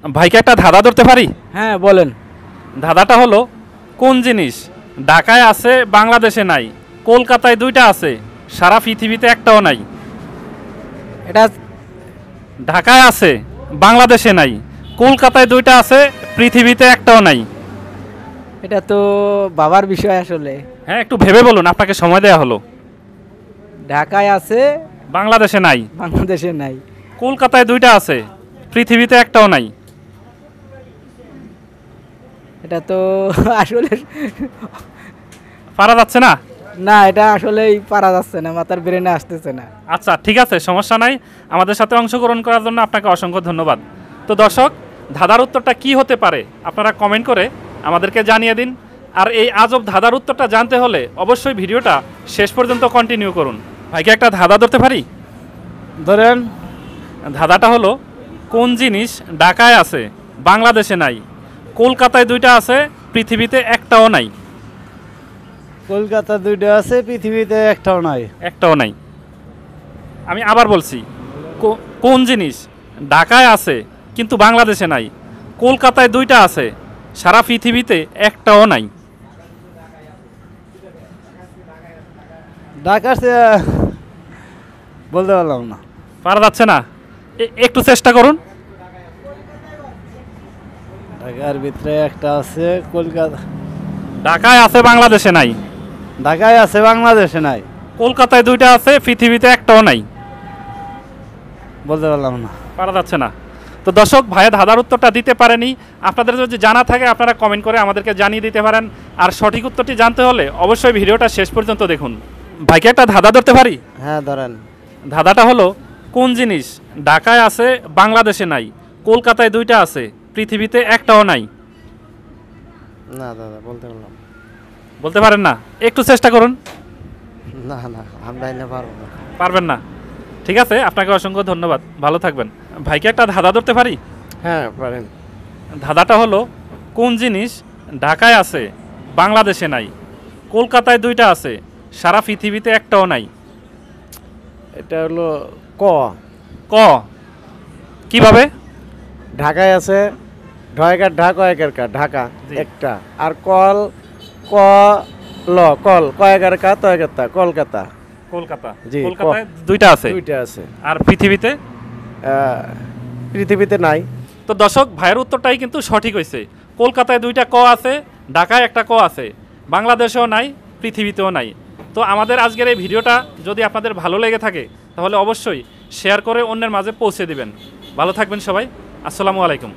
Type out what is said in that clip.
ভাইকে একটা ধাঁধা ধরতে পারি? হ্যাঁ বলেন। ধাঁধাটা হলো, কোন জিনিস ঢাকায় আছে বাংলাদেশে নাই, কলকাতায় দুইটা আছে, সারা পৃথিবীতে একটাও নাই? এটা ঢাকায় আছে বাংলাদেশে নাই, কলকাতায় দুইটা আছে, পৃথিবীতে একটাও নাই। এটা তো বাবার বিষয় আসলে। হ্যাঁ, একটু ভেবে বলুন, আপনাকে সময় দেয়া হলো। ঢাকায় আছে বাংলাদেশে নাই, বাংলাদেশে নাই, কলকাতায় দুইটা আছে, পৃথিবীতে একটাও নাই। এটা তো আসলে পারা যাচ্ছে না? না, এটা আসলেই পারা যাচ্ছে না, মাথার ব্রেনে আসতেছে না। আচ্ছা, ঠিক আছে, সমস্যা নাই। আমাদের সাথে অংশগ্রহণ করার জন্য আপনাকে অসংখ্য ধন্যবাদ। তো দর্শক, ধাঁধার উত্তরটা কি হতে পারে আপনারা কমেন্ট করে আমাদেরকে জানিয়ে দিন। আর এই আজব ধাঁধার উত্তরটা জানতে হলে অবশ্যই ভিডিওটা শেষ পর্যন্ত কন্টিনিউ করুন। ভাইকে একটা ধাঁধা ধরতে পারি? ধরেন। ধাঁধাটা হলো, কোন জিনিস ঢাকায় আছে বাংলাদেশে নাই, কলকাতায় দুইটা আছে, পৃথিবীতে একটাও নাই? কলকাতা দুইটা আছে, পৃথিবীতে একটাও নাই। একটাও নাই। আমি আবার বলছি, কোন জিনিস ঢাকায় আছে কিন্তু বাংলাদেশে নাই, কলকাতায় দুইটা আছে, সারা পৃথিবীতে একটাও নাই? ঢাকার বলতে পারলাম না। পারা যাচ্ছে না? একটু চেষ্টা করুন। ঢাকার ভিতরে একটা আছে, কলকাতা। ঢাকায় আছে বাংলাদেশে নাই, ঢাকায় আছে বাংলাদেশে নাই, কলকাতায় দুইটা আছে, পৃথিবীতে একটাও নাই। বলতে পারলাম না। পারা যাচ্ছে না। তো দর্শক, ভাইয়া ধাঁধার উত্তরটা দিতে পারেনি। আপনাদের যদি জানা থাকে আপনারা কমেন্ট করে আমাদেরকে জানিয়ে দিতে পারেন। আর সঠিক উত্তরটি জানতে হলে অবশ্যই ভিডিওটা শেষ পর্যন্ত দেখুন। ভাইকে একটা ধাঁধা ধরতে পারি? হ্যাঁ ধরেন। ধাঁধাটা হলো, কোন জিনিস ঢাকায় আছে বাংলাদেশে নাই, কলকাতায় দুইটা আছে, পৃথিবীতে একটাও নাই? না দাদা, বলতে পারলাম। বলতে পারেন না? একটু চেষ্টা করুন। না না, আমরা এনে পারবো না। পারবেন না? ঠিক আছে, আপনাকে অসংখ্য ধন্যবাদ, ভালো থাকবেন। ভাইকে একটা ধাঁধা ধরতে পারি? হ্যাঁ পারেন। ধাঁধাটা হলো, কোন জিনিস ঢাকায় আছে বাংলাদেশে নাই, কলকাতায় দুইটা আছে, সারা পৃথিবীতে একটাও নাই? এটা হলো ক। ক। কিভাবে? ঢাকায় আছে, ঢয়কার ঢাকা একের কা ঢাকা জি। একটা, আর কল ক ল কল কয়েকার কা তয়কার তা কলকাতা। কলকাতা। জি, কলকাতায় দুইটা আছে, দুইটা আছে। আর পৃথিবীতে? পৃথিবীতে নাই। তো দর্শক, ভাইয়ের উত্তরটাই কিন্তু সঠিক হয়েছে। কলকাতায় দুইটা ক আছে, ঢাকায় একটা ক আছে, বাংলাদেশেও নাই, পৃথিবীতেও নাই। তো আমাদের আজকের এই ভিডিওটা যদি আপনাদের ভালো লেগে থাকে তাহলে অবশ্যই শেয়ার করে অন্যের মাঝে পৌঁছে দিবেন। ভালো থাকবেন সবাই। আসসালামু আলাইকুম।